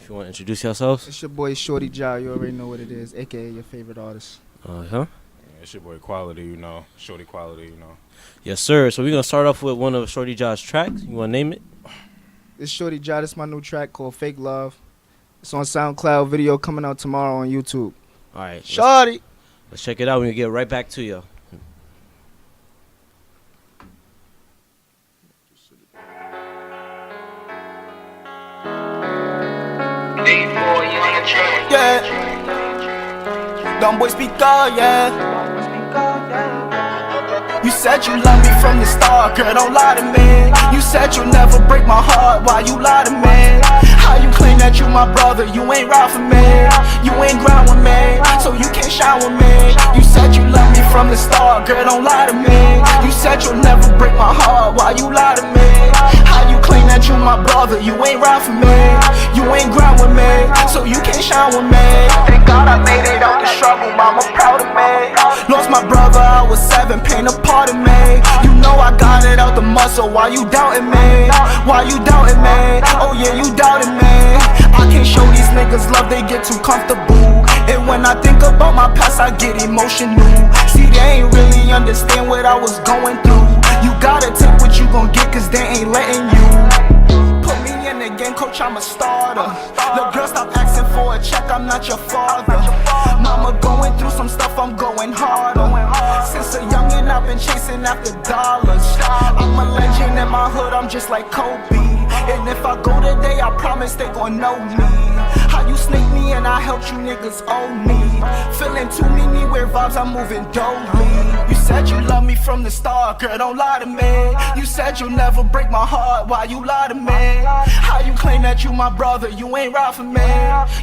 If you want to introduce yourselves. It's your boy Shorty Jah. You already know what it is, aka your favorite artist. Huh? Yeah, it's your boy Quality, Shorty Quality, Yes, sir. So we're gonna start off with one of Shorty Jah's tracks. You wanna name it? It's Shorty Jah. This is my new track called Fake Love. It's on SoundCloud. Video coming out tomorrow on YouTube. All right. Shorty. Let's check it out. We're gonna get right back to you. Yeah. Dumb boy speak up, yeah. You said you love me from the start, girl, don't lie to me. You said you'll never break my heart, why you lie to me? How you claim that you my brother, you ain't ride for me. You ain't grind with me, so you can't shine with me. You said you love me from the start, girl, don't lie to me. You said you'll never break my heart, why you lie to me? How you claim that you my brother, you ain't ride for me. You ain't grind with me, so you can't shine with me. Thank God I made it out the struggle, mama proud of me. Lost my brother, I was 7, pain a part of me. You know I got it out the muscle, why you doubting me? Why you doubting me? Oh yeah, you doubting me. I can't show these niggas love, they get too comfortable. And when I think about my past, I get emotional. See, they ain't really understand what I was going through. You gotta take what you gon' get, cause they ain't letting you. Put me in the game, coach, I'm a starter. Look, girl, stop asking for a check, I'm not your father. Mama going through some stuff, I'm going harder. Since a youngin', I've been chasing after dollars. I'm a legend in my hood, I'm just like Kobe. And if I go today, I promise they gon' know me. How you snake me and I helped you niggas owe me. Feeling too many weird vibes, I'm moving dolly. You said you love me from the start, girl, don't lie to me. You said you'll never break my heart, why you lie to me? How you claim that you my brother, you ain't ride for me.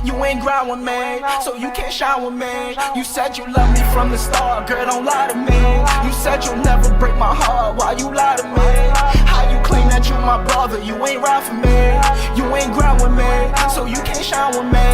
You ain't grind with me, so you can't shine with me. You said you love me from the start, girl, don't lie to me. You said you'll never break my heart, why you lie to me? How you claim that you my brother, you ain't ride for me. You ain't grind with me, so you can't shine with me.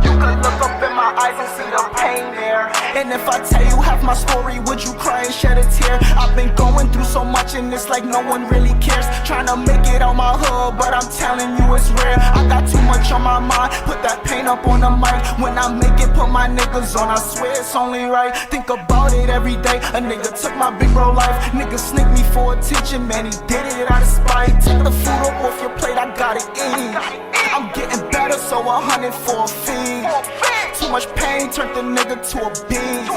You could look up in my eyes and see the pain there. And if I tell you half my story, would you cry and shed a tear? I've been going through so much and it's like no one really cares. Trying to make it out my hood, but I'm telling you it's rare. I got too much on my mind, put that pain up on the mic. When I make it, put my niggas on, I swear it's only right. Think about it every day, a nigga took my big bro life. Nigga sneaked me for attention, man, he did it out of spite. Take the food up off your plate, I got it in. I'm getting better, so 100 for a fee. Too much pain turned the nigga to a beast.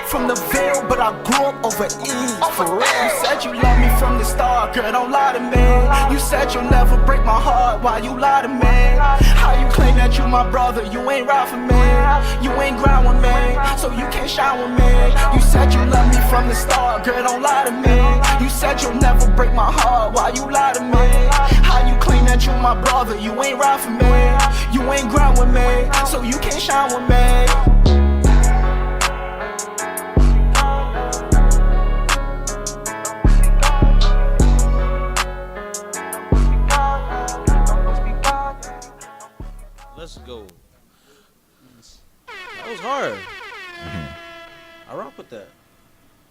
From the Ville, but I grew up over East. For real. You said you love me from the start, girl, don't lie to me. You said you'll never break my heart, why you lie to me? How you claim that you my brother, you ain't ride for me. You ain't grind with me, so you can't shine with me. You said you love me from the start, girl, don't lie to me. You said you'll never break my heart, why you lie to me? How you claim that you my brother, you ain't ride for me. You ain't grind with me, so you can't shine with me. Let's go. That was hard. I rock with that.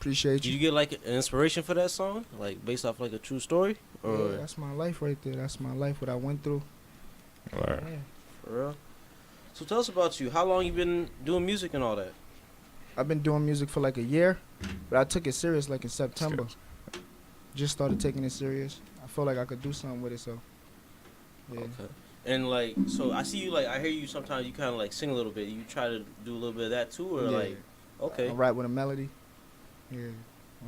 Appreciate Did you. you get like an inspiration for that song, like based off like a true story? Or Yeah, that's my life right there. That's my life, what I went through. Right. Yeah. for real? So tell us about you. How long you been doing music and all that? I've been doing music for like a year, but I took it serious like in September. Just started taking it serious. I felt like I could do something with it, so yeah. Okay. And like, so I see you like, I hear you sometimes you kind of like sing a little bit. You try to do a little bit of that too, or Yeah. like, okay. I rap with a melody. Yeah,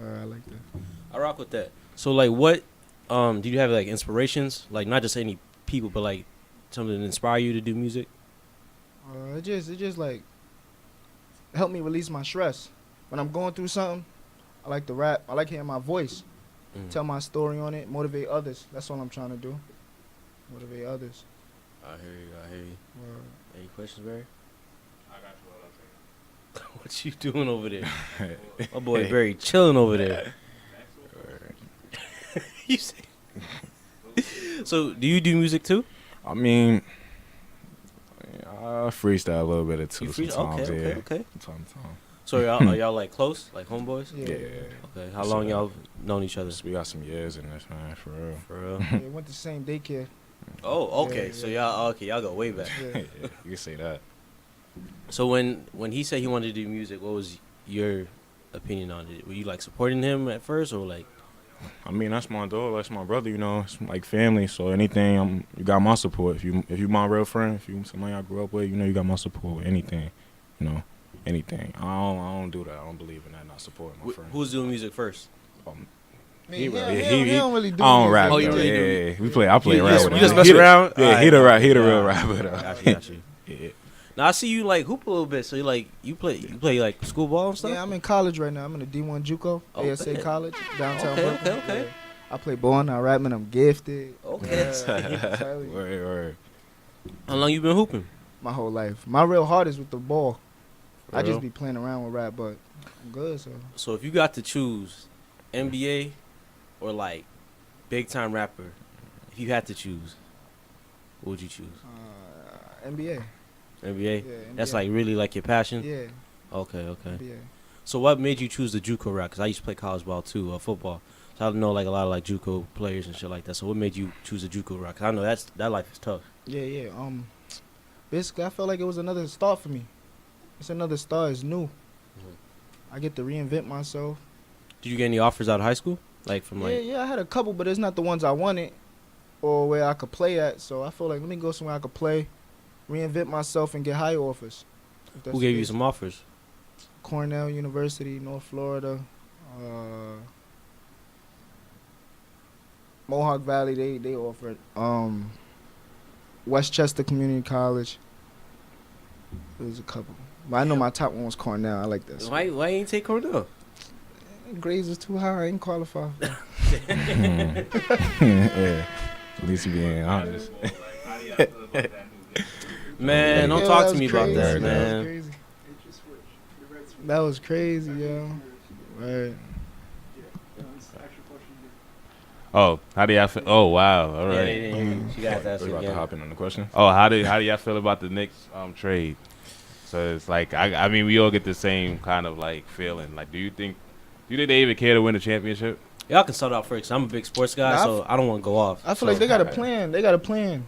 well, I like that. I rock with that. So like, what do you have like inspirations? Like not just any people, but like something that inspire you to do music? It just like help me release my stress. When I'm going through something, I like to rap. I like hearing my voice, tell my story on it, motivate others. That's all I'm trying to do. Motivate others. I hear you. Any questions, Barry? I got you. What you doing over there? My boy Barry chilling over there. You say. So, do you do music too? I mean, I freestyle a little bit of too You sometimes. okay. From time to time. So, are y'all like close, like homeboys? Yeah. Okay. How long y'all known each other? We got some years in this, man, for real. For real. Yeah, went to the same daycare. Oh, okay. Yeah, So yeah. y'all go way back. Yeah. You can say that. So when he said he wanted to do music, what was your opinion on it? Were you like supporting him at first, or like? I mean, that's my dog. That's my brother. You know, it's like family. So anything, you got my support. If you my real friend, if you somebody I grew up with, you know, you got my support with anything. You know, anything. I don't do that. I don't believe in that. Not supporting my friend. Who's doing music first? He don't really do I don't music. rap. Oh, you though. really do? I play You around just- with you him. just mess He the- around? Yeah, Alright. he the real Yeah. rapper. Got you. Yeah. Now I see you like hoop a little bit. So you play like school ball and stuff. Yeah, I'm in college right now. I'm in a D1 JUCO, Oh, ASA okay. College, downtown Okay, Brooklyn. okay. Yeah. I play ball now, rapping. I'm gifted. Okay. Tell you. Word. How long you been hooping? My whole life. My real heart is with the ball. For I real? just be playing around with rap, but I'm good. So So if you got to choose NBA or like big time rapper, if you had to choose, what would you choose? NBA. NBA. Yeah, That's NBA. like really like your passion. Yeah, Okay. NBA. So what made you choose the JUCO route? Because I used to play college ball too, football. So I know like a lot of like JUCO players and shit like that. So what made you choose the JUCO route? Because I know that life is tough. Yeah. Basically, I felt like it was another start for me. It's another start. It's new. I get to reinvent myself. Did you get any offers out of high school? Like from like Yeah. I had a couple, but it's not the ones I wanted or where I could play at. So I feel like let me go somewhere I could play, reinvent myself, and get higher offers. If that's who the gave you case. some offers? Cornell University, North Florida, Mohawk Valley. They offered. Westchester Community College. There was a couple, but I know my top one was Cornell. I like that. Why you ain't take Cornell? Grades was too high. I ain't qualified. Yeah. At least you being honest. Man, don't Yeah, talk that to was me about crazy. that, was man. crazy. That was crazy, yo. Right. Oh, how do y'all feel? Oh, wow. All right. Yeah. She got that We shit about to again. hop in on the question. Oh, how do y'all feel about the Knicks trade? So it's like I mean we all get the same kind of like feeling. Like do you think they even care to win a championship? Y'all can start out first. I'm a big sports guy, Nah, so I don't want to go off. I feel like they got a plan. They got a plan.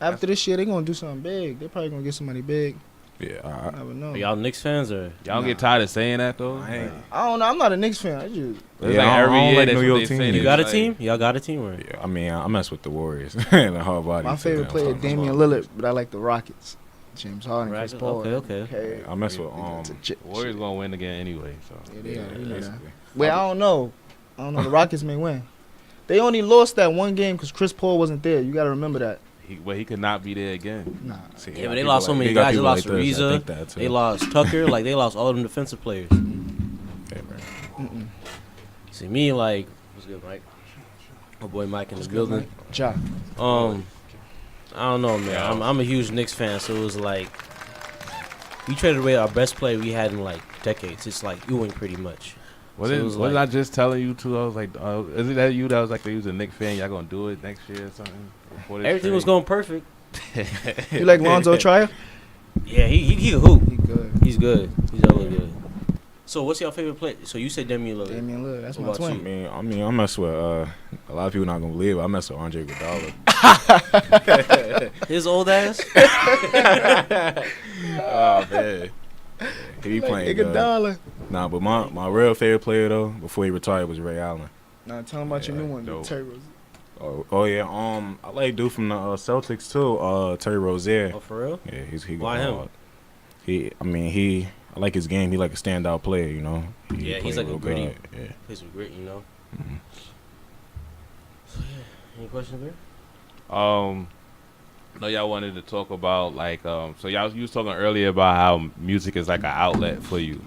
After this year, they gonna do something big. They probably gonna get somebody big. Yeah. I never know. Are y'all Knicks fans or? Y'all don't get tired of saying that though? I ain't- I don't know. I'm not a Knicks fan. I just It's Yeah, like I don't every year like that's New what York they team. say. You Yeah. got a Like- team? Y'all got a team or? Yeah, I mean, I mess with the Warriors and the hard body. my favorite player is Damian Lillard, but I like the Rockets. James Harden, Chris Right, Paul. okay. I mess with The Warriors gonna win again anyway. So Yeah, they are. You know that. basically. Wait, I don't know. The Rockets may win. They only lost that one game because Chris Paul wasn't there. You got to remember that. he could not be there again. Nah. See, Yeah, got but they people lost so like- many got guys. They people lost like this that Ariza. think that, too. They lost Tucker. Like they lost all them defensive players. Yeah, right. See me like what's good, Mike? My boy Mike in the building. Ja. I don't know, man. I'm a huge Knicks fan, so it was like we traded away our best player we had in like decades. It's like Ewing pretty much. Was So it? it was Was like- I just telling you too? I was like, is it that you that was like they was a Knicks fan? Y'all gonna do it next year or something? Before this Everything was trade? going perfect. You like Lonzo Trier? Yeah, he can hoop. He good. He's good. He's hella good. So what's your favorite player? So you said Damian Lillard. Damian Lillard. That's What my about twin. I mean, I mess with a lot of people not gonna believe it. I mess with Andre Iguodala. His old ass. Oh man, he be playing good. Iguodala. Nah, but my real favorite player though, before he retired, was Ray Allen. Now tell him about your Yeah, new one, dope. Terry Rose. Oh yeah. I like dude from the Celtics too. Terry Rozier. Oh, for real? Yeah, he Why go him? hard. I like his game. He like a standout player, you know. He Yeah, he's play like a real gritty- good. Yeah. Plays with grit, you know. Mhm. So yeah. Any questions there? No, y'all wanted to talk about like so y'all you was talking earlier about how music is like an outlet for you.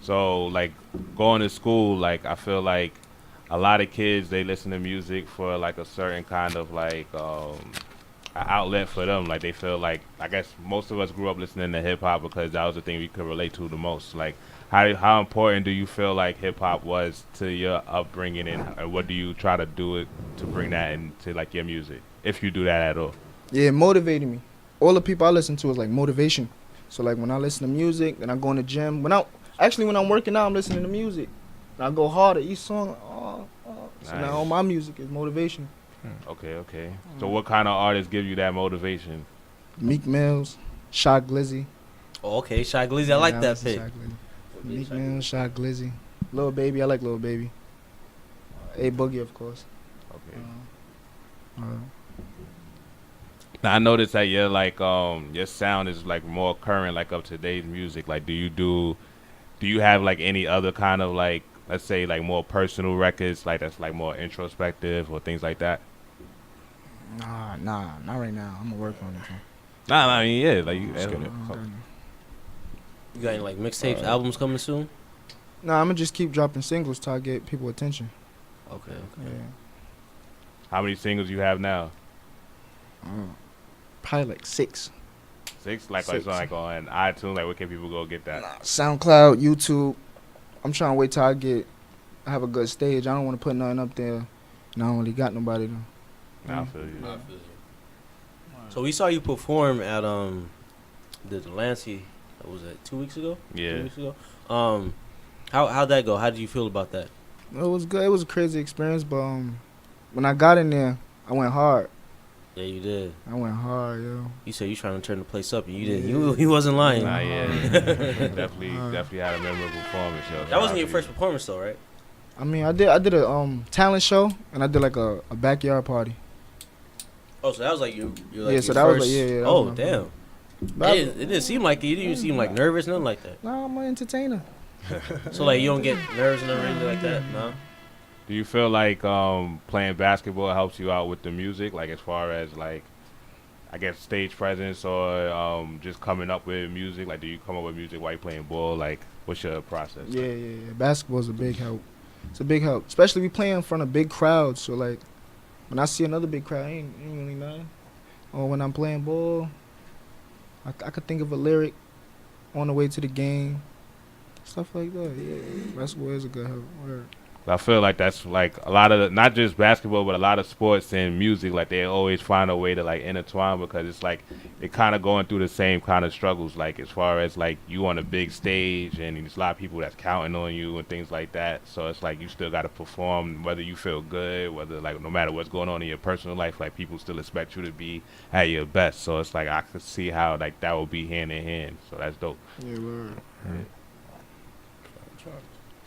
So like going to school, like I feel like a lot of kids they listen to music for like a certain kind of like an outlet for them. Like they feel like I guess most of us grew up listening to hip hop because that was the thing we could relate to the most. Like how important do you feel like hip hop was to your upbringing and what do you try to do it to bring that into like your music if you do that at all? Yeah, it motivated me. All the people I listen to is like motivation. So like when I listen to music, then I go in the gym. When I'm working out, I'm listening to music. And I go harder each song. So Nice. now all my music is motivation. Okay. So what kind of artists give you that motivation? Meek Mills, Shy Glizzy. Oh, okay, Shy Glizzy. I like that listen to pick. Shy Glizzy. Meek Mills, Shy Glizzy. Lil Baby, I like Lil Baby. A Boogie, of course. Okay. Uh, Now I noticed that your sound is like more current, like of today's music. Like, do you have like any other kind of like, let's say like more personal records, like that's like more introspective or things like that? Nah, not right now. I'm gonna work on it. Nah, I mean yeah, like you. You got any like mixtapes, albums coming soon? Nah, I'm gonna just keep dropping singles till I get people attention. Okay. Yeah. How many singles you have now? Probably like 6. 6? Like, Six. It's like on iTunes. Like, where can people go get that? SoundCloud, YouTube. I'm trying to wait till I have a good stage. I don't want to put nothing up there. And I don't really got nobody though. Nah, I feel you. So we saw you perform at the Delancey. What was that? 2 weeks ago? Yeah. 2 weeks ago. How'd that go? How did you feel about that? It was good. It was a crazy experience, but when I got in there, I went hard. Yeah, you did. I went hard, yo. You said you trying to turn the place up, and you didn't. He wasn't lying. Nah, yeah. definitely had a memorable performance, yo. That wasn't your first performance, though, right? I mean, I did a talent show, and I did like a backyard party. Oh, so that was like you. Like Yeah, so that was like yeah. Oh, was my damn. But It didn't seem like it. You didn't even seem like nervous, nothing like that. No, I'm an entertainer. So like you don't get nervous and anything like that, no? Do you feel like playing basketball helps you out with the music, like as far as like, I guess stage presence or just coming up with music? Like, do you come up with music while you playing ball? Like, what's your process? Yeah. Basketball's a big help. It's a big help, especially we play in front of big crowds. So like, when I see another big crowd, ain't really nothing. Or when I'm playing ball, I could think of a lyric on the way to the game, stuff like that. Yeah, basketball is a good help. Word. I feel like that's like a lot of not just basketball, but a lot of sports and music. Like they always find a way to like intertwine because it's like they're kind of going through the same kind of struggles. Like as far as like you on a big stage and there's a lot of people that's counting on you and things like that. So it's like you still got to perform whether you feel good, whether like no matter what's going on in your personal life. Like people still expect you to be at your best. So it's like I could see how like that will be hand in hand. So that's dope. Yeah, word. Right.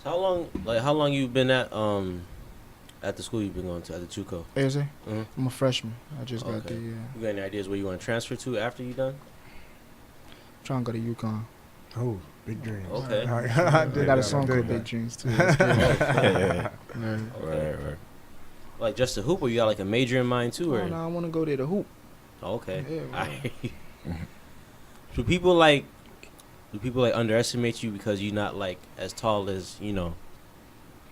So how long you been at the school you've been going to at the JUCO? ASA? Mhm. I'm a freshman. I just got Okay. there. Yeah. You got any ideas where you want to transfer to after you done? Trying to go to UConn. Oh, big dreams. Okay. I They got a song called Big Dreams too. That's good. Right. Right. Like just a hoop, or you got like a major in mind too, or? Oh, no, I want to go there to hoop. Oh, okay. Yeah, Alright. Do people like underestimate you because you're not like as tall as you know?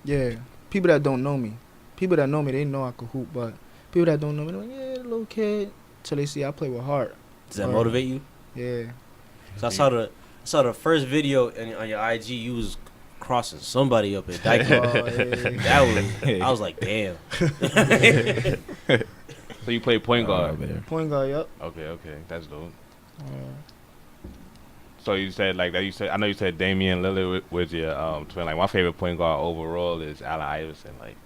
Yeah, people that don't know me. People that know me, they know I can hoop, but people that don't know me, they're like, yeah, little kid. Till they see I play with heart. Does that motivate you? Yeah. So I saw the first video on your IG. You was crossing somebody up at Dyke. I was like, damn. So you play point guard. Point guard, yep. Okay, that's dope. So you said like that. I know you said Damian Lillard was your twin. Like my favorite point guard overall is Allen Iverson. Like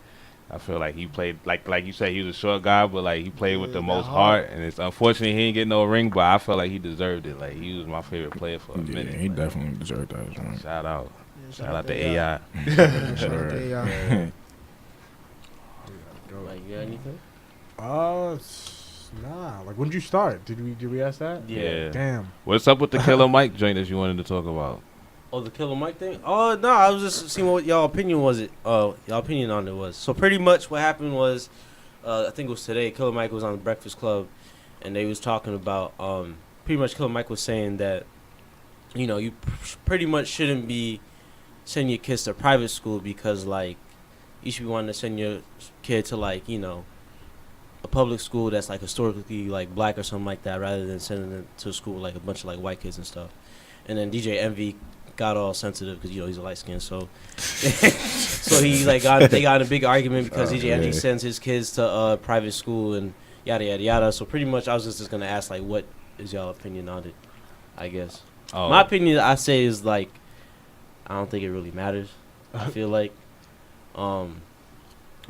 I feel like he played like you said he was a short guy, but like he played with the most heart. And it's unfortunately he didn't get no ring, but I felt like he deserved it. Like he was my favorite player for a minute. Yeah, he definitely deserved that. Right? Shout out. Yeah, Shout out to AI. Shout out to AI. Like you got anything? Nah. Like, when did you start? Did we ask that? Yeah. Damn. What's up with the Killer Mike joint that you wanted to talk about? Oh, the Killer Mike thing? Oh no, I was just seeing what y'all opinion was. Y'all opinion on it was. So pretty much what happened was, I think it was today. Killer Mike was on the Breakfast Club, and they was talking about pretty much Killer Mike was saying that, you know, you pretty much shouldn't be sending your kids to private school because like you should be wanting to send your kid to like, you know, a public school that's like historically like black or something like that, rather than sending them to a school with like a bunch of like white kids and stuff. And then DJ Envy got all sensitive because, you know, he's a light skin, so so he like they got in a big argument because DJ Envy sends his kids to private school and yada yada yada. So pretty much I was just gonna ask like, what is y'all opinion on it? I guess my opinion, I say, is like I don't think it really matters. I feel like I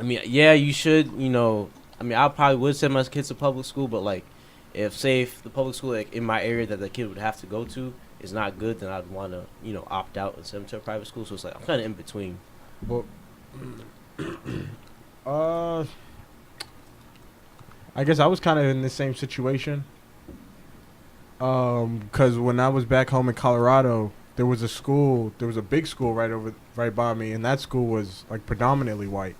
mean, yeah, you should, you know, I mean, I probably would send my kids to public school, but like, if the public school like in my area that the kid would have to go to is not good, then I'd want to opt out and send them to a private school. So it's like I'm kind of in between. Well, I guess I was kind of in the same situation. Because when I was back home in Colorado, there was a big school right by me, and that school was like predominantly white,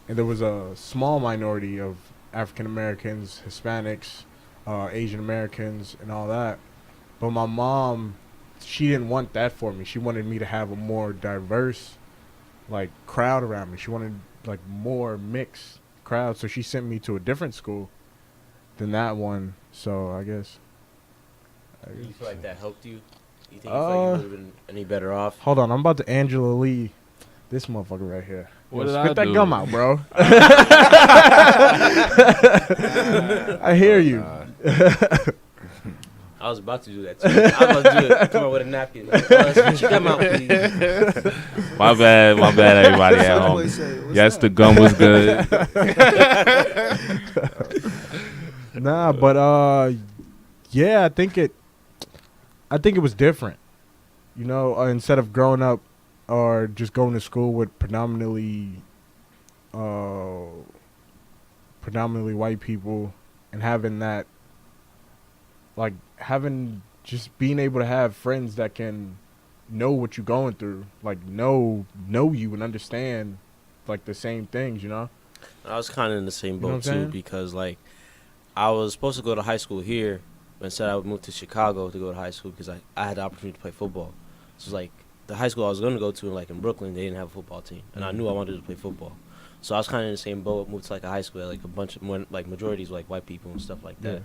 and there was a small minority of African Americans, Hispanics, Asian Americans, and all that. But my mom, she didn't want that for me. She wanted me to have a more diverse, like, crowd around me. She wanted like more mixed crowd, so she sent me to a different school than that one. So I guess. Do you feel like that helped you? You think you feel like you would have been any better off? Hold on, I'm about to Angela Lee this motherfucker right here. What Yo, did spit I that do? gum out, bro. I hear you. I was about to do that too. I was about to do it. Come on with a napkin. Come out, please. My bad, everybody at home. Yes, the gum was good. Nah, but yeah, I think it was different. You know, instead of growing up or just going to school with predominantly white people and having that, like, just being able to have friends that can know what you're going through, like know you and understand like the same things, you know. I was kind of in the same know what I'm boat too saying? because like I was supposed to go to high school here, but instead I would move to Chicago to go to high school because I had the opportunity to play football. So it's like the high school I was going to go to, like in Brooklyn, they didn't have a football team, and I knew I wanted to play football. So I was kind of in the same boat. Moved to like a high school, like a bunch of like majorities were, like white people and stuff like that. Yeah.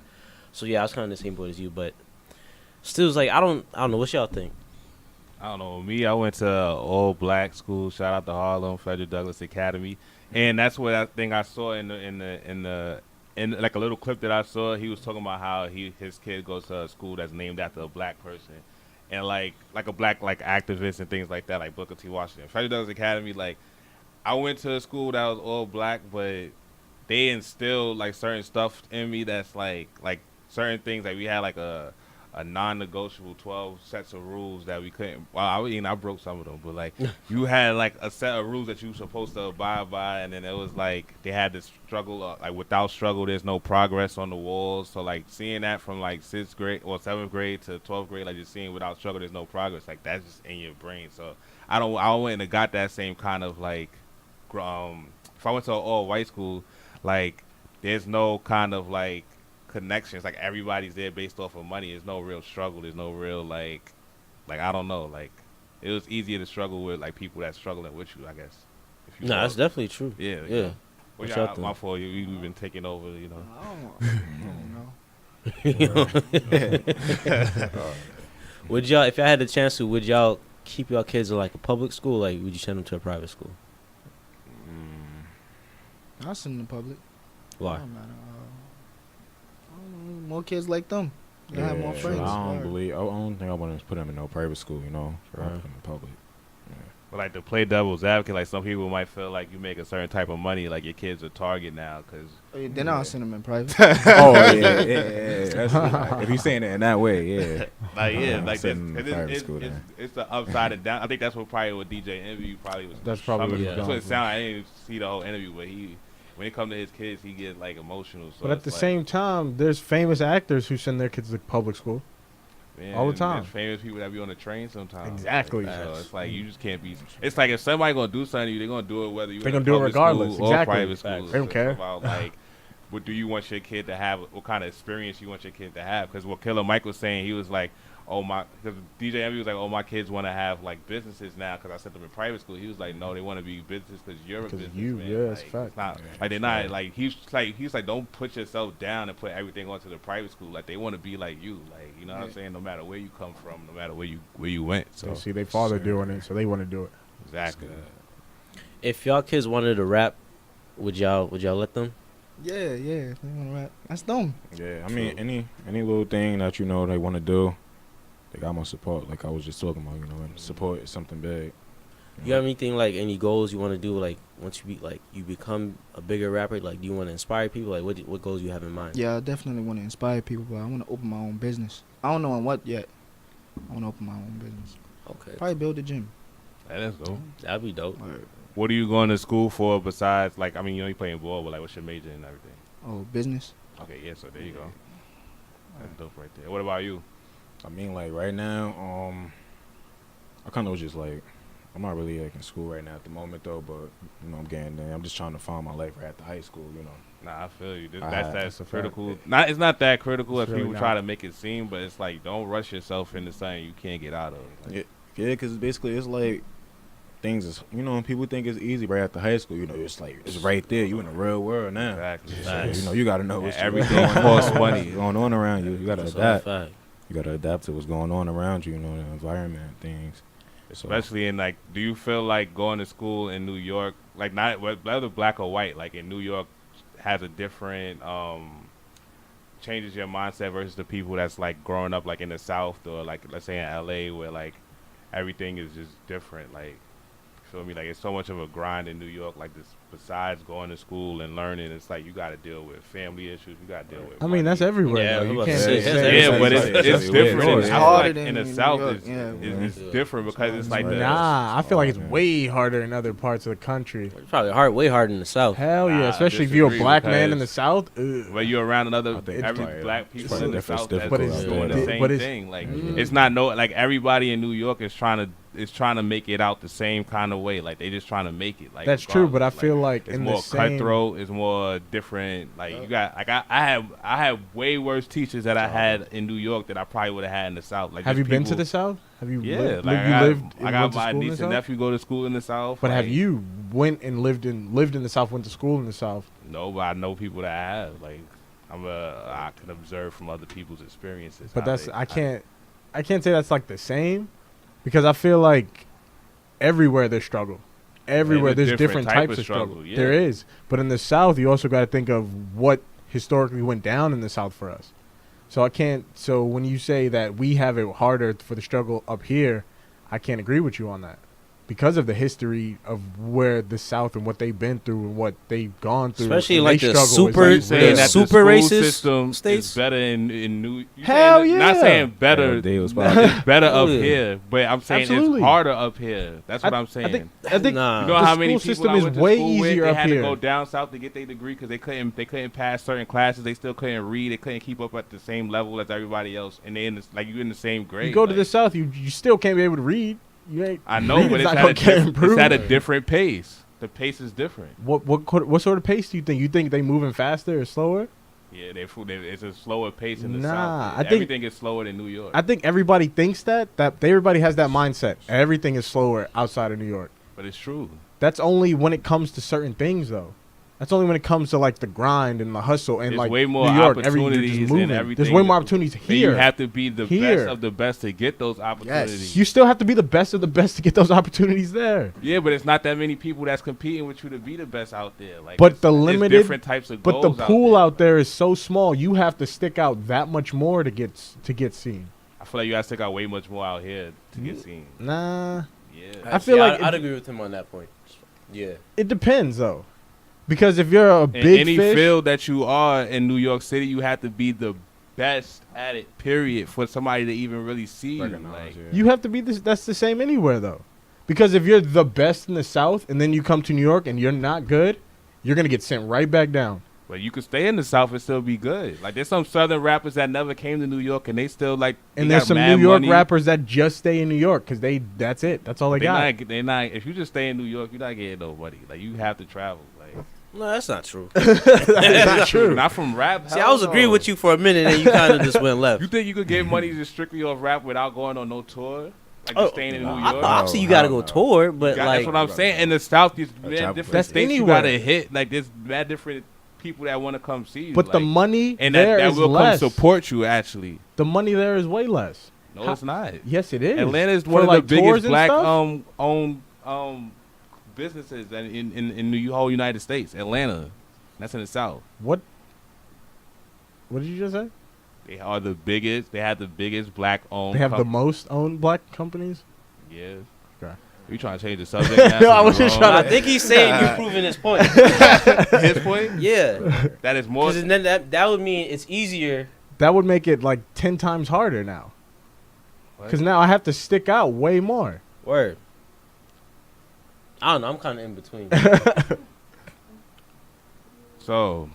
So yeah, I was kind of in the same boat as you, but still, it's like I don't know. What y'all think? I don't know. Me, I went to all black school. Shout out to Harlem, Frederick Douglass Academy, and that's what I think I saw in like a little clip that I saw. He was talking about how his kid goes to a school that's named after a black person, and like a black like activist and things like that, like Booker T. Washington. Frederick Douglass Academy, like I went to a school that was all black, but they instilled like certain stuff in me that's like certain things. Like we had like a non-negotiable 12 sets of rules that we couldn't. Well, I broke some of them, but like you had like a set of rules that you were supposed to abide by, and then it was like they had to struggle. Like without struggle, there's no progress on the walls. So like seeing that from like 6th grade or 7th grade to 12th grade, like just seeing without struggle, there's no progress. Like that's just in your brain. So I wouldn't have got that same kind of like. If I went to an all-white school, like there's no kind of like connections. Like everybody's there based off of money. There's no real struggle. There's no real like I don't know. Like it was easier to struggle with like people that's struggling with you, I guess. No, that's definitely true. Yeah. Yeah. Well, What's y'all, up, though? my fault. We've been taking over. You know. I don't know. Would y'all, if y'all had the chance to, would y'all keep y'all kids in like a public school? Like, would you send them to a private school? I send them to public. Why? I don't know. More kids like them. They have more friends. I don't think I want to put them in no private school, you know, for Right. in the public. But like to play devil's advocate, like some people might feel like you make a certain type of money, like your kid's a target now, because Then I'll send them in private. Oh yeah. That's, if you're saying it in that way, yeah. like yeah, like this, Send 'cause private school then. it's the upside and down. I think that's what DJ Envy probably was. That's probably I mean, what that's what it was. sounded. I didn't see the whole interview, but when it comes to his kids, he gets like emotional. So But at it's the like, same time, there's famous actors who send their kids to public school. man, all the time. There's famous people that be on the train sometimes. Exactly. So it's like you just can't be. It's like if somebody gonna do something, to you, they're gonna do it whether you They in gonna a do it public regardless. school Exactly. or private Facts. school. They don't So care. It's about like, what do you want your kid to have? What kind of experience you want your kid to have? Because what Killer Mike was saying, he was like, oh my, because DJ Envy was like, oh my kids want to have like businesses now because I sent them in private school. He was like, no, they want to be business because you're a Because business you, man. yeah, it's Like, fact. it's not like they're not like he's like don't put yourself down and put everything onto the private school. Like they want to be like you, like you know what I'm saying. No matter where you come from, no matter where you went. So They see their father doing it, so they want to do it. exactly. If y'all kids wanted to rap, would y'all let them? Yeah. If they want to rap, that's them. Yeah, I mean, any little thing that you know they want to do, they got my support. Like I was just talking about, you know, and support is something big. You have anything like any goals you want to do? Like once you become a bigger rapper, like do you want to inspire people? Like what goals you have in mind? Yeah, I definitely want to inspire people, but I want to open my own business. I don't know on what yet. I want to open my own business. Okay. Probably build a gym. That is dope. That'd be dope. What are you going to school for besides, like, I mean, you know, you playing ball, but like, what's your major and everything? Oh, business. Okay, yeah, so there you go. That's dope right there. What about you? I mean, like right now, I kind of just like, I'm not really like in school right now at the moment though, but you know, I'm getting there. I'm just trying to find my life right after high school, you know. Nah, I feel you. That's That's a fact. critical. It's not that critical It's if really people not. try to make it seem, but it's like, don't rush yourself into something you can't get out of. Like, Yeah, because basically it's like things is, you know, people think it's easy right after high school. You know, it's like it's right there. You in the real world now. Exactly. So, you know, you gotta know what's everything going costs on, money. what's going on around you. You gotta That's a adapt. fact. You gotta adapt to what's going on around you. You know, the environment, things. So, Especially in, like, do you feel like going to school in New York, like, not whether black or white, like in New York, has a different changes your mindset versus the people that's like growing up like in the South or like let's say in LA where like everything is just different. Like, feel me? Like, it's so much of a grind in New York. Like, this, besides going to school and learning, it's like you got to deal with family issues. You got to deal with. I mean, that's money. everywhere. Yeah, though. I'm You about can't to say, say that's Yeah, but everywhere. it's It's different. weird. I feel harder like than in the in New South, York, it's, yeah. it's different because it's like the. Nah, I feel like it's way harder in other parts of the country. It's probably way harder in the South. Hell yeah, Nah, I especially if you're a disagree black man in the because- South. When you're around another I think every it's black probably- people it's in the different- South it's that's different doing the out same there. thing. Like, Mhm. it's not like everybody in New York is trying to make it out the same kind of way. Like, they just trying to make it. Like, That's true, but I regardless. feel like it's in more the same. cutthroat. It's more different. Like, you got like I have way worse teachers that I had in New York that I probably would have had in the South. Like, Have just you been to people- the South? Have you Yeah, lived? like you lived? I and got went to my school in the niece and South? nephew go to school in the South. But have like, you went and lived in the South? Went to school in the South? No, but I know people that have. Like, I can observe from other people's experiences. But how that's they- I can't say that's like the same, because I feel like everywhere there's struggle. Everywhere there's there's different different type types of of struggle. struggle, yeah. There is, but in the South, you also got to think of what historically went down in the South for us. So I can't. So when you say that we have it harder for the struggle up here, I can't agree with you on that, because of the history of where the South and what they've been through and what they've gone through. Especially and like they the struggle is super- You like saying the that real. the super school racist system states? is better in New? You Hell saying, Not yeah. saying better. Yeah, they was It's better up Yeah. here, but I'm saying Absolutely. it's harder up here. That's what I'm saying. I think Nah. You know the how many school people system I is went to way school with, easier they up had here. to go down south to get their degree because they couldn't pass certain classes. They still couldn't read. They couldn't keep up at the same level as everybody else. And they in this, like, you in the same grade. You go to like, the South, you still can't be able to read. You ain't. I know, reading's but it's not at, gonna a get it's improved. at a different pace. The pace is different. What sort of pace do you think? You think they moving faster or slower? Yeah, it's a slower pace in the Nah, south. I think- Everything is slower than New York. I think everybody thinks that everybody has that mindset. Everything is slower outside of New York. But it's true. That's only when it comes to certain things, though. That's only when it comes to like the grind and the hustle and There's like way more New York. You're opportunities just and moving. everything. There's way more opportunities And here. you have to be the Here. best of the best to get those opportunities. You still have to be the best of the best to get those opportunities there. Yeah, but it's not that many people that's competing with you to be the best out there. Like, But the it's limited- different types of But the goals pool out out there is so small. You have to stick out that much more to get seen. I feel like you gotta stick out way much more out here to get seen. Nah, Yeah, I feel like I'd it- agree with him on that point. Yeah. it depends though, because if you're a in big any fish, field that you are in New York City, you have to be the best at it. Period. For somebody to even really see you. Recognize, Like, yeah. you have to be this. That's the same anywhere though, because if you're the best in the South and then you come to New York and you're not good, you're gonna get sent right back down. but you could stay in the South and still be good. Like, there's some Southern rappers that never came to New York and they still like. And they there's got some mad New York money. rappers that just stay in New York because that's it. That's all they got. They not. If you just stay in New York, you're not getting no money. Like, you have to travel. Like, No, that's not true. That's not true. Not from rap. See, I was agreeing with you for a minute, and you kind of just went left. You think you could get money just strictly off rap without going on no tour? Like, just staying in New York? Obviously, you got to go No. tour, but That's like, what I'm saying. In the South, there's mad travel different That's states you anywhere. gotta hit. Like, there's mad different people that want to come see you. But the like, money and there that is will less. come support you. Actually, The money there is way less. no, How- it's not. Yes, it is. Atlanta is For, one of like, the tours biggest and black stuff? owned businesses in the whole United States. Atlanta, that's in the South. What did you just say? They are the biggest. They have the biggest black owned. They have the most owned black companies. Yeah. Okay. You trying to change the subject now? No, I was just trying I think he's saying you're proving his point. His point? Yeah. That is more. Because then that would mean it's easier. That would make it like 10 times harder now. Because now I have to stick out way more. Word. I don't know. I'm kind of in between. So.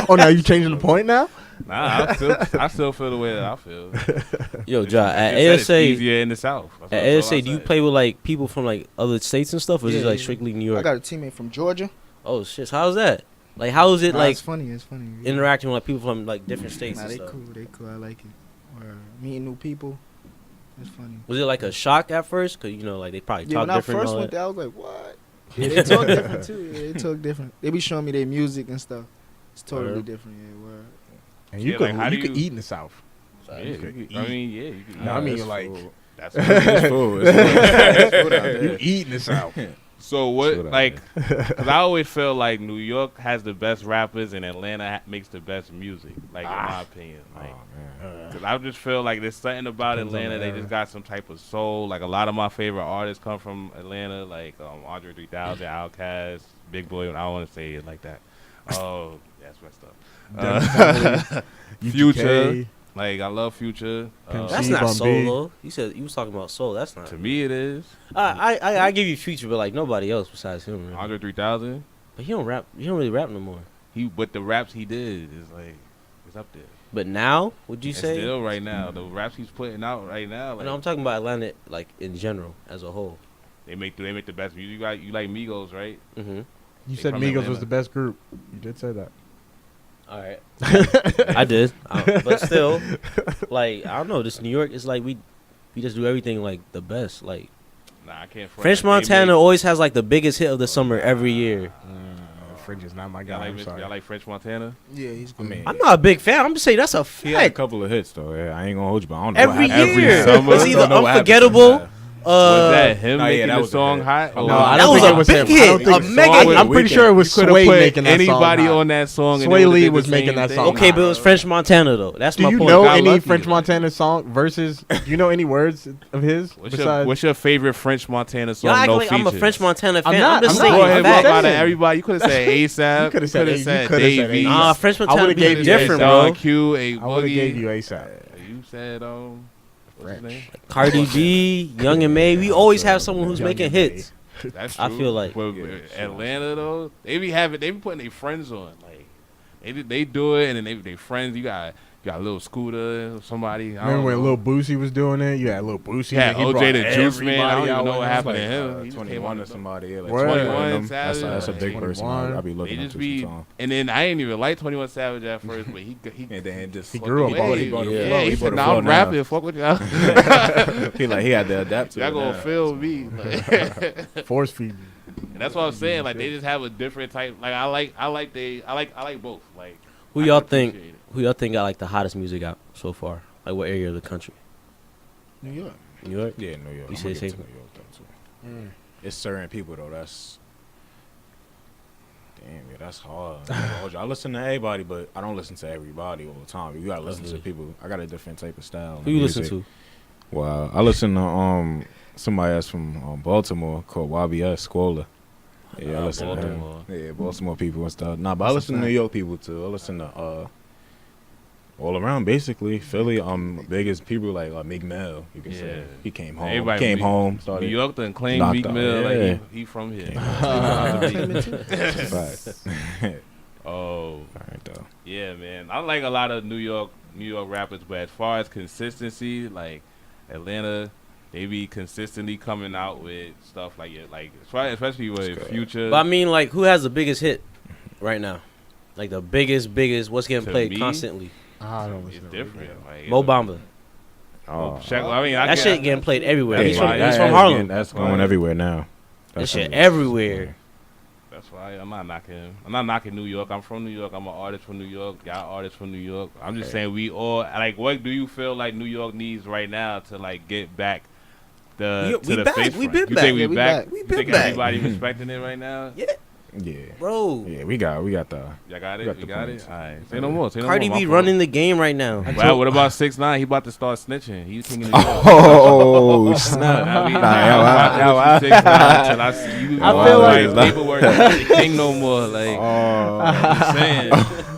Oh, now you changing the point now? Nah, I still feel the way that I feel. Yo, Ja, at It's ASA, easier in the South. at ASA, do you play with like people from like other states and stuff, or is it Yeah, like yeah. strictly New I York? got a teammate from Georgia. Oh shit, so how's that? Like, how is it Nah, like it's funny. It's funny. interacting with like people from like different states Nah, and they stuff? cool. They cool. I like it. Or meeting new people. It's funny. Was it like a shock at first? Cause you know, like they probably Yeah, talk when I different. and first all went that. there, I was like, what? Yeah, they talk different too. Yeah, they talk different. They be showing me their music and stuff. It's totally Word. different. Yeah, word. And you Yeah, could like, how do you could you- eat in the South. Yeah, You could you eat. could, I mean, yeah, you could eat. No, I mean, it's like- food. That's It's food. It's food out there. You eat in the South. So what, Should I, like, because I always feel like New York has the best rappers and Atlanta makes the best music, like, in my opinion. Like, Oh, man. cause I just feel like there's something about Depends on Atlanta. the They era. just got some type of soul. Like, a lot of my favorite artists come from Atlanta, like Andre 3000, Outkast, Big Boy. I don't want to say it like that. Oh, that's messed up. Future. Like, I love Future. Pimp That's C, not Bun soul B. though. You said you was talking about soul. That's not. To me, it is. I give you Future, but like nobody else besides him. Really. Andre 3000. But he don't rap. He don't really rap no more. But the raps he did is like, it's up there. But now, would you And say? still right now, the raps he's putting out right now, like, No, I'm talking about Atlanta, like in general, as a whole. they make the best music. You like Migos, right? Mm-hmm. You They said from Migos Atlanta. was the best group. You did say that. All right. I did, but still, like I don't know. This New York is like we just do everything like the best. Like Nah, I can't. front. French They Montana make- always has like the biggest hit of the summer every year. Fringe is not my guy. Y'all I'm like, sorry. y'all like French Montana? Yeah, he's I good. mean, I'm not a big fan. I'm just saying that's a he had a fact. couple of hits though. Yeah, I ain't gonna hold you, but I don't know Every what happened. year, summer. it's either Don't know what happened unforgettable. to Was that him nah, yeah, making that the was a song hit. hot? No, Or- I That don't was think a it was big him. I hit, don't think a it was mega Sway. hit. I'm pretty sure it was You coulda Sway put making that anybody song. on that song. and Sway they would've Lee did the was making same that thing. song. Okay, but it was French Montana though. That's Do my you point. know Got any lucky, French like- Montana song verses? Do you know any words of his? What's your favorite French Montana song? Y'all act No like I'm a features? French Montana fan. not- I'm just I'm saying. not. Go ahead, Facts. walk out of everybody. You could have said ASAP. You coulda said A- you said coulda said Davey. A$AP. Nah, French I Montana would've be gave you different, A$AP. bro. Q, A I would have Boogie. gave you ASAP. You said what's his name? Cardi B, Young and May. We always have someone who's Young making and May. hits. That's I true. feel like- But Yeah, Atlanta though, they be putting their friends on. Like they do it, and then they friends. You got Lil Scooter, somebody. I Remember don't when know. Lil Boosie was doing it? You had Lil Boosie. Yeah, he OJ brought the Juice Man. I don't everybody even out know with what him. happened to him. He just came 21 on or somebody. Yeah, like Word. 21 That's a big 21. person. I be They looking up just to be, sometimes. and then I ain't even like 21 Savage at first, but he And then just He grew up on it. He brought the Yeah. flow. Yeah, he He said, brought the "Nah, flow I'm now. rapping. Fuck with y'all. He had to adapt to Y'all it. gonna now. feel me." Like, Force feed. and that's what I'm saying. Like they just have a different type. Like I like both. Like Who I y'all can think? appreciate it. Who y'all think got like the hottest music out so far? Like what area of the country? New York. New York. Yeah, New York. You I'm say gonna the get same? to New York though too. It's certain people though. That's damn. Yeah, that's hard. I listen to everybody, but I don't listen to everybody all the time. You gotta listen to people. I got a different type of style. Who you listen to? Wow, I listen to somebody else from Baltimore called YBS Squola. Yeah, I listen to Baltimore. him. Yeah, Baltimore people and stuff. Nah, but I listen to New York people too. I listen to all around basically. Philly, biggest people like Meek Mill. You can say Yeah. he came home. Everybody Came Meek- home. New Started. York done claimed knocked Meek out, Mill. yeah. Like he from here. Facts. Oh. Alright though. Yeah, man. I like a lot of New York rappers, but as far as consistency, like Atlanta, they be consistently coming out with stuff like it, like especially with good. Future. But I mean, like, who has the biggest hit right now? Like the biggest. What's getting To played me? constantly? I don't It's listen to different. Like, Mo Bamba. Oh, I mean, That shit getting played everywhere. yeah, He's from that's Harlem. That's going everywhere now. That shit everywhere. everywhere. That's why I'm not knocking New York. I'm from New York. I'm an artist from New York. Y'all artists from New York. I'm just saying we all like. What do you feel like New York needs right now to like get back We to the back. face We front? been You back. think we Yeah, we back? back. We You been think back. everybody respecting it right now? Yeah. Yeah. Bro. Yeah, we got the. Y'all got it. got You the got points. it. All right. Say no more. Say no Cardi more. B My running the game right now. fault. Wow, what about 6ix9ine? He about to start snitching. He's king of New York. Oh snap! I mean, Nah, 6ix9ine till I see you. I feel like- paperwork ain't the king no more. Like I'm just saying.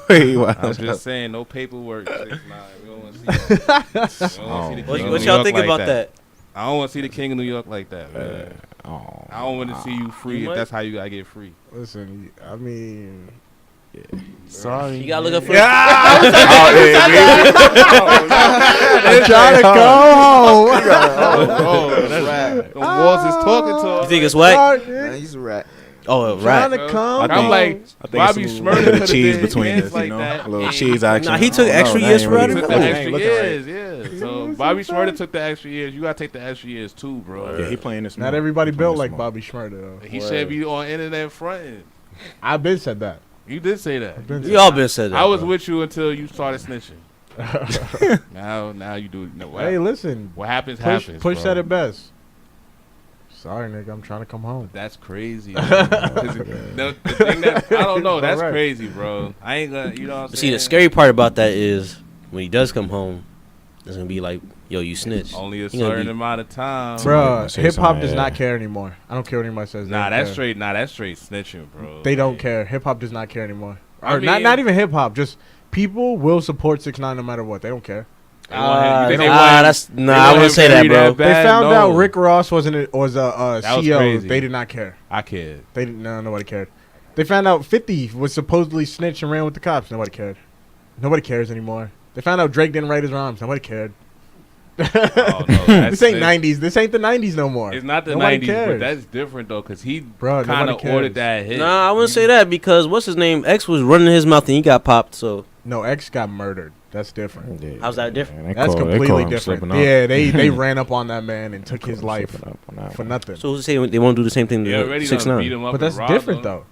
Wait, what? I'm just saying, no paperwork. 6ix9ine. We don't want to see that. We don't wanna see the king of What New y'all York think like about that? I don't want to see the king of New York like that, man. I don't want to see you free You if might. that's how you gotta get free. Listen, I mean, Sorry. You gotta look up for I'm trying to go home. The walls is talking to You us. think it's whack? Nah, he's a rat. Oh, Trying right. to come. I'm like, I think Bobby it's a Shmurda little bit of could've cheese did between his us, like you know, that. a little Yeah. cheese action. Nah, he took I don't extra know, years that for ain't it. Took really- the I ain't extra looking right. years, yeah. So Bobby Shmurda took the extra years. You gotta take the extra years too, bro. Yeah, he playing this. Not more. everybody He playing built this like more. Bobby Shmurda. Though. He should be on internet fronting. I've been said that. You did say that. been We all been said that. I was bro. with you until you started snitching. now you do. No, what, Hey, listen. what happens Push, happens. push bro. that at best. Sorry, nigga. I'm trying to come home. That's crazy. the thing that I don't know. That's Alright. crazy, bro. I ain't gonna. You know what I'm But saying? see, the scary part about that is when he does come home, it's gonna be like, yo, you snitched. Only a He gonna certain be- amount of time. Bruh, say hip hop something, does yeah. not care anymore. I don't care what anybody says. They Nah, don't that's care. straight. Nah, that's straight snitching, bro. They don't care. Hip hop does not care anymore. I Or mean- not even hip hop. Just people will support 6ix9ine no matter what. They don't care. They want him- you think they nah, want him- that's they nah. I want wouldn't him say that, free bro. bad? They found No. out Rick Ross was a That was CEO. crazy. They did not care. I cared. They didn't. No, nobody cared. They found out 50 was supposedly snitched and ran with the cops. Nobody cared. Nobody cares anymore. They found out Drake didn't write his rhymes. Nobody cared. Oh, no, that's- This ain't 90s. This ain't the 90s no more. It's not the Nobody 90s, cares. but that's different though, cause he Bruh, kind nobody of cares. ordered that hit. Nah, I wouldn't say that because what's his name? X was running his mouth and he got popped. So No, X got murdered. That's different. Yeah, How's that different? they That's call- they completely call him different. slipping up. Yeah, they ran up on that man and took Call his him life slipping up on that for one. nothing. so who's saying they won't do the same thing They to already 6ix9ine? beat him up. But that's and robbed different him. though.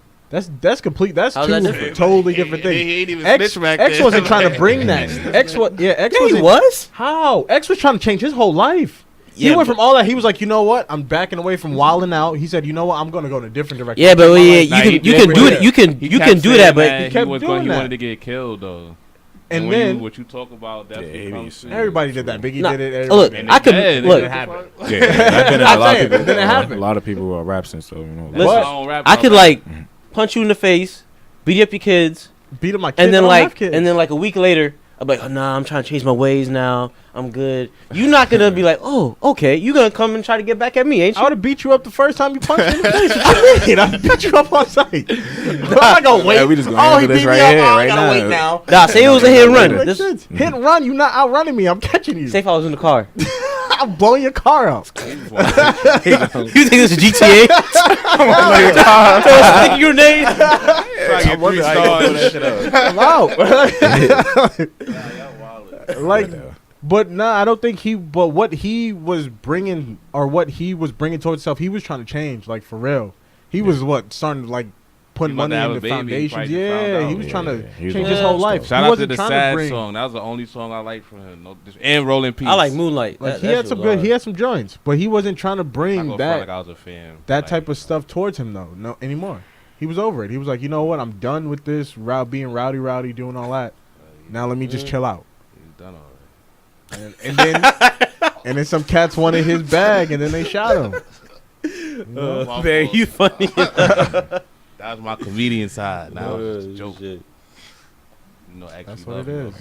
That's complete. That's How's two that different? totally different things. He ain't even X, snitch back X then. wasn't trying to bring that. X was X Yeah, he wasn't- was. How? X was trying to change his whole life. He Yeah, went but- from all that. He was like, you know what? I'm backing away from wilding out. He said, you know what? I'm gonna go in a different direction. Yeah, but My yeah, life- Nah, you he can you did can what do he- it. You can He you kept can do saying that, but He he kept was doing he that. wanted to get killed though. And when then what you talk about, that's Yeah, what he comes be- to. everybody did that. Biggie Nah, did it. look, everybody- I could Dead. look. It happened. Yeah, that's been I'm a lot saying, of people. then it happened. A lot of people who are rap since, so you know. That's But my own rap I could about like punch you in the face, beat up your kids, Beat up my kids. and I then don't like have kids. and then like a week later, I'm like, oh, nah, I'm trying to change my ways now. I'm good. You're not gonna be like, oh, okay. You're gonna come and try to get back at me, ain't I you? would have beat you up the first time you punched me in the face. What you mean? I beat you up on sight. I'm not gonna wait. Yeah, we just gonna oh, he handle beat this me right up. here, Oh, I right gotta now. wait now. Nah, say it was a hit and run. Makes This, sense. Hit and run. You not outrunning me. I'm catching you. say if I was in the car. I'm blowing your car up. You think this is GTA? Throw a sticky grenade. I wonder how you gonna pull that shit up. I'm out. Like, but nah, I don't think he. But what he was bringing, or what he was bringing towards himself, he was trying to change. Like for real, he was what starting to like putting He about money to have in a the baby, he foundations. probably just Yeah, found he out. was Yeah, trying yeah. to He was change doing his whole stuff. life. Shout He out to wasn't the trying sad to bring. song. That was the only song I liked from him. No, and Rolling Peace. I like Moonlight. Like That- he that had shit some was good. hard. He had some joints, but he wasn't trying to I'm not bring gonna front that like I was a fan. that Like, type of stuff towards him though. No anymore. He was over it. He was like, you know what? I'm done with this being rowdy, doing all that. Now let me just chill out. He's done already. And then some cats wanted his bag, and then they shot him. My Barry, fault. you funny. That was my comedian side. Now it's just a joke. Shit. You know, actually That's what love it him. is.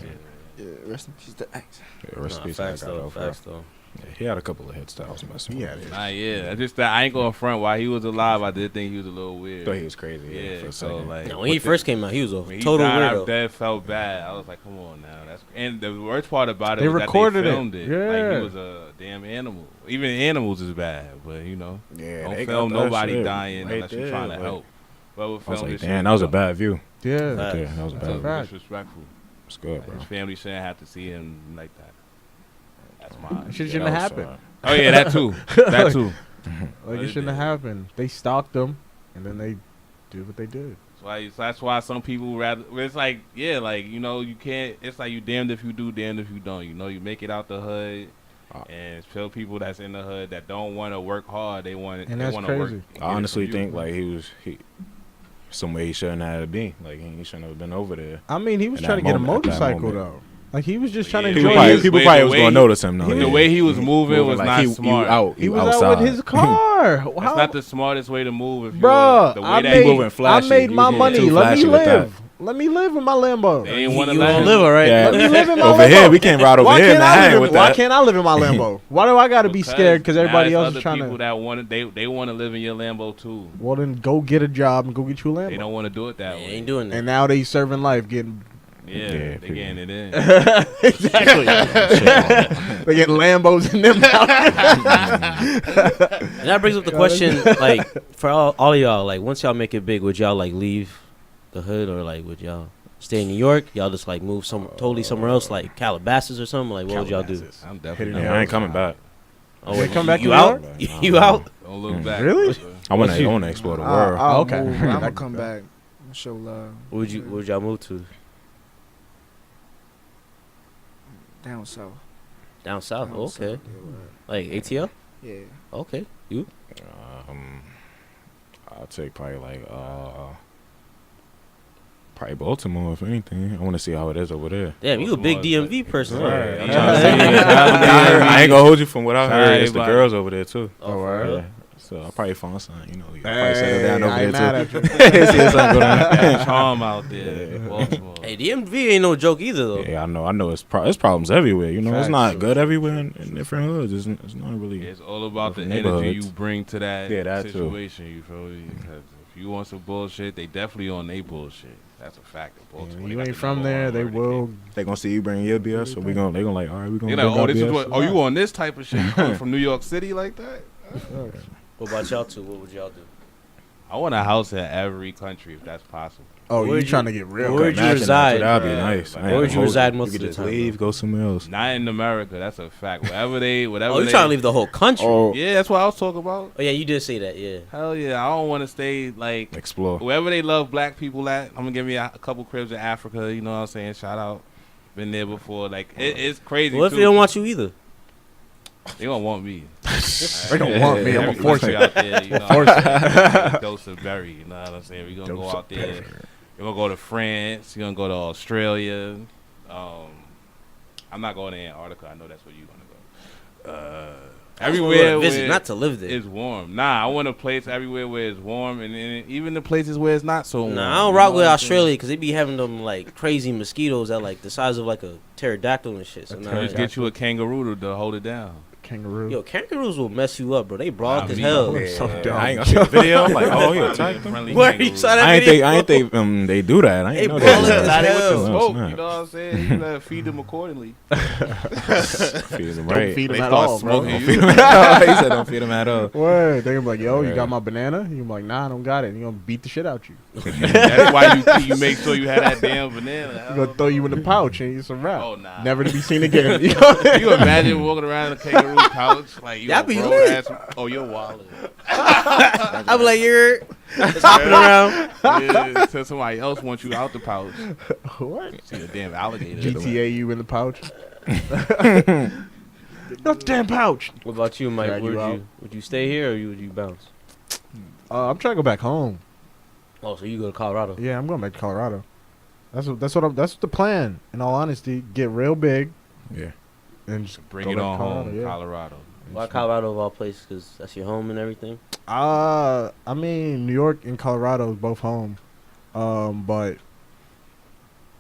Yeah, rest in peace to X. Yeah, rest in Nah, peace, facts I got though. over. Facts though. Yeah, he had a couple of hits that I was messing Yeah, with. Nah, yeah. I just that I ain't going front. While he was alive, I did think he was a little weird. Thought he was crazy. Yeah, for a so second. like No, when he first came out, he was a when he total died, I weirdo. that felt bad. I was like, come on now. That's and the worst part about it They was recorded that it. they filmed it. Like Yeah. he was a damn animal. Even animals is bad, but you know, yeah, don't they film got that nobody shit dying right unless you're there, trying to like- help. But with I was film like, this damn, shit, that was a no. bad view. Yeah. Right there, that was a That's bad view. fact. disrespectful. It's good, bro. His family shouldn't have to see him like that. That's my. That shit Yeah, shouldn't that have was, happened. Oh yeah, that too. That too. Like it shouldn't have happened. They stalked him, and then they did what they did. That's why some people rather. It's like like you know you can't. It's like you damned if you do, damned if you don't. You know you make it out the hood, and still people that's in the hood that don't want to work hard. They want And they that's want to work. crazy. and get I it honestly from you. think like he somewhere he shouldn't have been. Like he shouldn't have been over there. I mean, he was In trying to that get a moment, at that motorcycle moment. though. Like he was just trying to Yeah, People enjoy. probably, His, people the probably was way gonna he- notice him though. The yeah. way he was moving was not you smart. out. he you was outside. out with his car. That's How, not the smartest way to move. If bruh, the way I that made, moving flashy. I made You my was moving money. too Let me flashy with that. live. Let me live in my Lambo. they ain't want to You let gonna him live, all right? Yeah. Let me live in my Over Lambo. here, we can't ride over Why here. can't Man, I I live ain't in, with why that. can't I live in my Lambo? Why do I got to be Because scared because everybody now else there's is trying other people to? that want they want to live in your Lambo too. Well, then go get a job and go get you a They Lambo. don't want to do it that They way. ain't doing that. And now they serving life, getting Yeah, they people. getting it in. exactly. They get Lambos in them. And that brings up the question, like, for all of y'all, like, once y'all make it big, would y'all, like, leave the hood, or, like, would y'all stay in New York? Y'all just, like, move totally somewhere else, like Calabasas or something? Like, what would y'all do? I'm Hitting definitely. Yeah, I ain't coming back. Oh, They wait, come back you to out? New York? You out? Don't look back. Really? I want to explore the world. I'll Okay. move. That I'm gonna could come be back. Show love. Where would y'all move to? Down south. Down south? Down Okay. south, Like, ATL? Yeah. Okay. You? I'll take probably Baltimore if anything. I want to see how it is over there. Damn, you a big DMV person. Right. Right. I'm Yeah. trying to see. Yeah. I ain't gonna hold you from what I heard. Sorry, It's the but- girls over there too. Oh, for real? Yeah. So I'll probably find something. You know, you probably settle Hey, down I ain't mad over at there too. See something going on. Got charm out there. Baltimore. Hey, DMV ain't no joke either, though. Yeah, I know. It's problems everywhere. You know, it's Facts. not good everywhere in different hoods. It's not really. It's all about the Different energy neighborhoods. you bring to that, Yeah, that too. situation. You feel me? Because if you want some bullshit, they definitely on they bullshit. That's a fact. In Baltimore, They You got ain't the from number there, one they murder will. case. They gonna see you bring your BS, so they gonna like, all right, we gonna. They're like, bring oh, our this is BS. what. Oh, you on this type of shit? You coming from New York City like that? What about y'all two? What would y'all do? I want a house in every country if that's possible. Oh, Where'd you trying to get real? where'd you Imagine that, reside? That'd be Yeah. nice. Where I ain't would you gonna reside hold most you of the could time, just leave, go somewhere else. Not in America. That's a fact. Whatever they. Oh, you trying to leave the whole country? Oh, Yeah, that's what I was talking about. Oh, yeah, you did say that, yeah. Hell yeah, I don't want to stay like explore. wherever they love black people at. I'm gonna give me a couple cribs in Africa. You know what I'm saying? Shout out. Been there before. Like it's crazy. What if too. they don't want you either? They don't want me. They don't want me. I'm Every gonna force country it. out there, you know, Force dose and berry. You know what I'm saying? We're gonna go Dose out and there. berry. We're gonna go to France. We're gonna go to Australia. I'm not going to Antarctica. I know that's where you're gonna go. Everywhere to visit, where not to live there. it's warm. Nah, I want a place everywhere where it's warm, and then even the places where it's not so warm. Nah, I don't you rock know with what I'm Australia because they be having them like crazy mosquitoes that like the size of like a pterodactyl and shit. So saying? nah, Just get you a kangaroo to hold it down. Kangaroo. yo, kangaroos will mess you up, bro. They broad Nah, as me hell. Yeah. So dumb. I ain't gonna see the video. I'm like, oh, he attacked them. Friendly Where kangaroo. you saw that I ain't video? think they do that. I They ain't know ballin' that. as Nah, they with hell. the No, smoke, snap. you know what I'm saying? You gotta feed them accordingly. Feed them Don't right. feed They them at start all, bro. smoking Don't you. feed them at all. He said don't feed them at all. Word. They gonna be like, yo, you Right. got my banana? You like, nah, I don't got it. And you gonna beat the shit out you. That's why you make sure you have that damn banana. You gonna throw you in the pouch and it's a wrap. Oh, nah. Never to be seen again. Can you imagine walking around in a kangaroo couch like you That'd a be grown lit. ass? Oh, you're wallet. I'm like, you're just hopping around. Yeah, till somebody else wants you out the pouch. What? See a damn alligator. GTA you in the pouch. Not the damn pouch. What about you, Mike? Drag you out. Would you stay here or would you bounce? I'm trying to go back home. Oh, so you go to Colorado? Yeah, I'm going back to Colorado. That's the plan. In all honesty, get real big Yeah. and just Bring go it back to on Colorado, home, yeah. Colorado. Why Colorado of all places? Because that's your home and everything. I mean, New York and Colorado is both home, but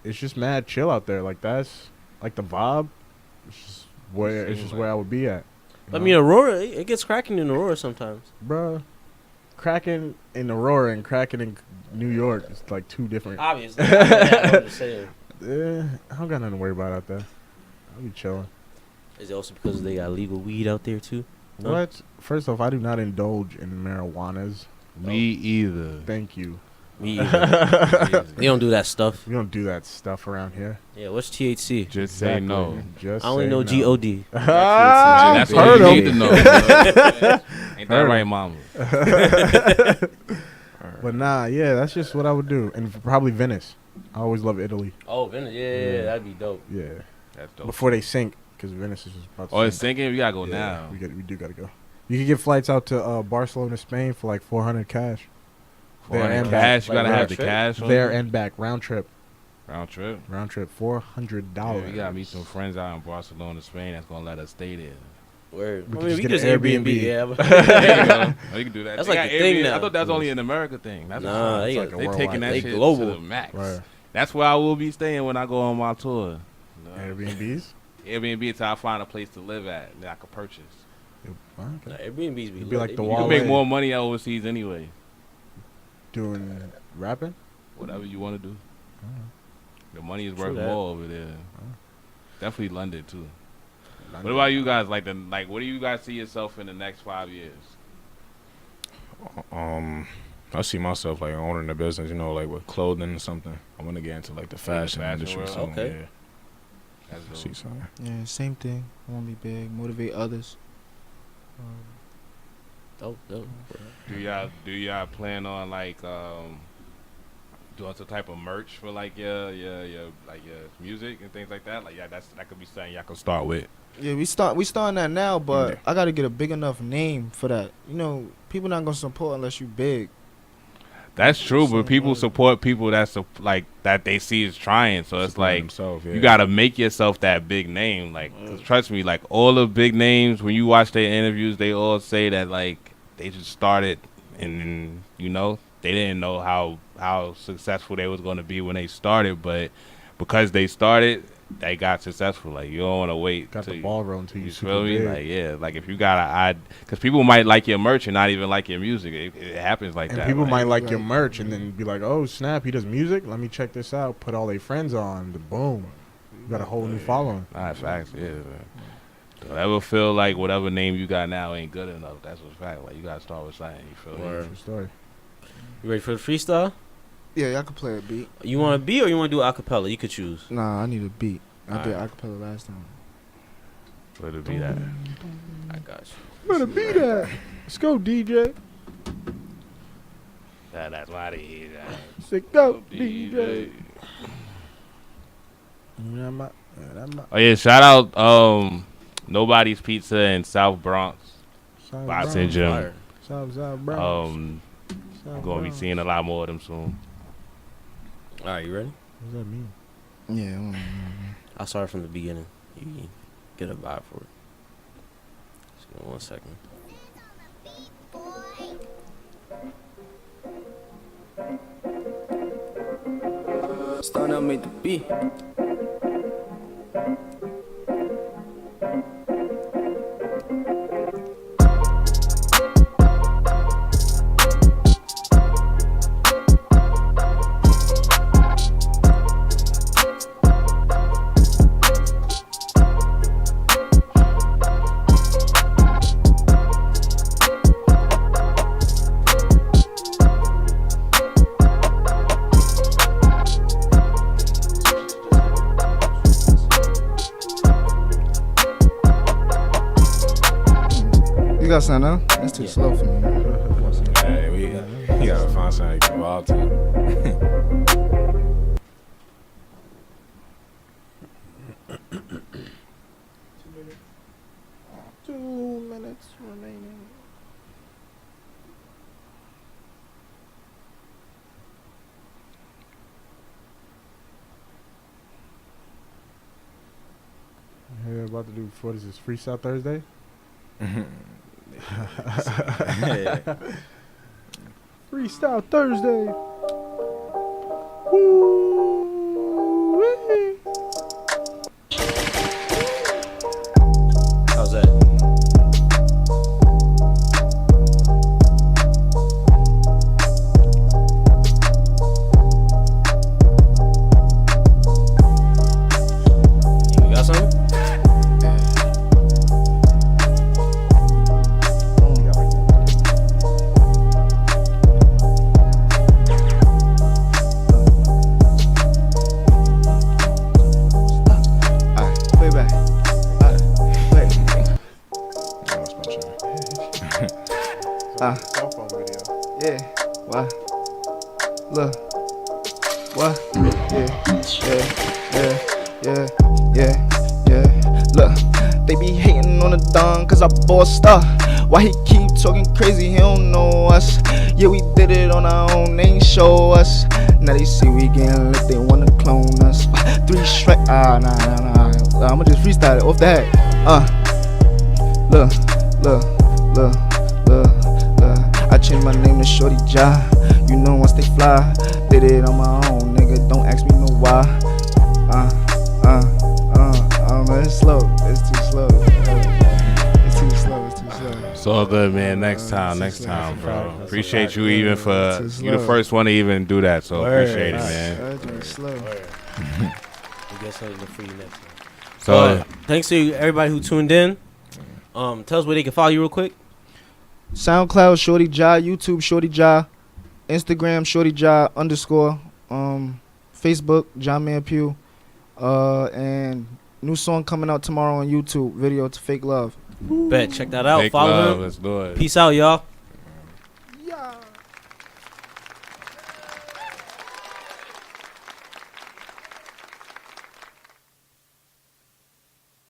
it's just mad chill out there. Like that's like the vibe. It's just where I would be at. you I know? mean, Aurora, it gets cracking in Aurora sometimes. Bruh, cracking in Aurora and cracking in New York is like two different. Obviously, I'm just saying. I don't got nothing to worry about out there. I'll be chilling. Is it also because they got legal weed out there too? No? What? First off, I do not indulge in marijuanas. Me either. Thank you. Me either. They don't do that stuff. We don't do that stuff around here. Yeah, what's THC? Just say no. Just I only say know no. God. Ah, That's heard all you him. need to know. Ain't that Heard right, him. mama? But nah, yeah, that's just what I would do, and probably Venice. I always love Italy. Oh, Venice. Yeah, that'd be dope. Yeah, That's dope. before they sink, because Venice is just about to Oh, it's sink. sinking? We gotta go Yeah, now. we do gotta go. You can get flights out to Barcelona, Spain for like 400 cash. There and cash. You Like gotta have round the trip? cash. On There you? and back, round trip. Round trip. $400. Yeah, we gotta meet some friends out in Barcelona, Spain. That's gonna let us stay there. Word. We I could mean, just we get just an Airbnb. Airbnb. Yeah. but- There you go. Oh, you can do that. That's They like got the thing Airbnb. now. I thought that's only in America thing. That's Nah, It's they, like a they worldwide taking that they shit global. to the max. Right. That's where I will be staying when I go on my tour. Airbnbs? Airbnb until I find a place to live at that I could purchase. Nah, Okay. Airbnbs be, It'd be lit. like They the You Wale. can make more money overseas anyway. Doing rapping? Whatever you want to do. The money is True worth that. more over there. Definitely London too. What about you guys? What do you guys see yourself in the next 5 years? I see myself like owning a business, you know, like with clothing or something. I want to get into like the fashion industry. world? So, Okay. yeah, That's I dope. see something. Yeah, same thing. I want to be big, motivate others. Dope. Do y'all plan on doing some type of merch for like your music and things like that? Like that could be something y'all can start with. Yeah, we starting that now, but Yeah. I got to get a big enough name for that. You know, people not gonna support unless you big. That's true, So, but people support people that they see is trying. So it's like Himself, yeah. you gotta make yourself that big name. Like, 'cause trust me, like all the big names, when you watch their interviews, they all say that like they just started and they didn't know how successful they was gonna be when they started, but because they started, they got successful. Like, you don't want to wait. Got till the ball rolling till you you feel super me? big. Like, yeah, like if you got because people might like your merch and not even like your music. It happens like And that. people like, might like your merch and then be like, oh, snap, he does music? Let me check this out. Put all their friends on. The boom. You got a whole new following. Nah, facts, yeah. Man. Don't ever feel like whatever name you got now ain't good enough. That's what's fact. Like, you gotta start with something. You feel me? Word. True story. You ready for the freestyle? Yeah, y'all can play a beat. You want a beat or you want to do acapella? You could choose. Nah, I need a beat. I did Alright. acapella last time. Let it be that. I got you. Where the beat at? Let's go, DJ. That's why they hear that. Sick go, DJ. Oh yeah, shout out Nobody's Pizza in South Bronx. Boxing gym. Fire. South Bronx. I'm gonna be seeing a lot more of them soon. All right, you ready? What does that mean? Yeah. I'll start from the beginning. You can get a vibe for it. Just give me 1 second. Start up made the beat. You got something else? That's too slow for me. Hey, you gotta find something you can vibe to. Two minutes remaining. Hey, they're about to do, what is this, Freestyle Thursday? Freestyle Thursday. Woo-wee. How's that? You got something? Alright, play back. Play. That's my shit. Cell phone video. Yeah. What? Look. What? Yeah. Look, they be hating on the dawn cause I bossed up. Why he keep talking crazy, he don't know us. Yeah, we did it on our own, they ain't show us. Now they see we getting lit, they wanna clone us. 3 strike, nah. I'ma just freestyle it off that. Look. I changed my name to Shorty Jah. You know once they fly, did it on my own, nigga. Don't ask me no why. Man, it's slow. It's too slow. It's too slow. It's all good, man. Next time, bro. Appreciate you even for you the first one to even do that. So appreciate it, man. It's slow. We get something for you next time. So thanks to everybody who tuned in. Tell us where they can follow you real quick. SoundCloud Shorty Jah, YouTube Shorty Jah, Instagram Shorty Jah _ Facebook John Man Pugh, and new song coming out tomorrow on YouTube. Video to Fake Love. Bet, check that out. Fake Follow love, him. let's do it. Peace out, y'all.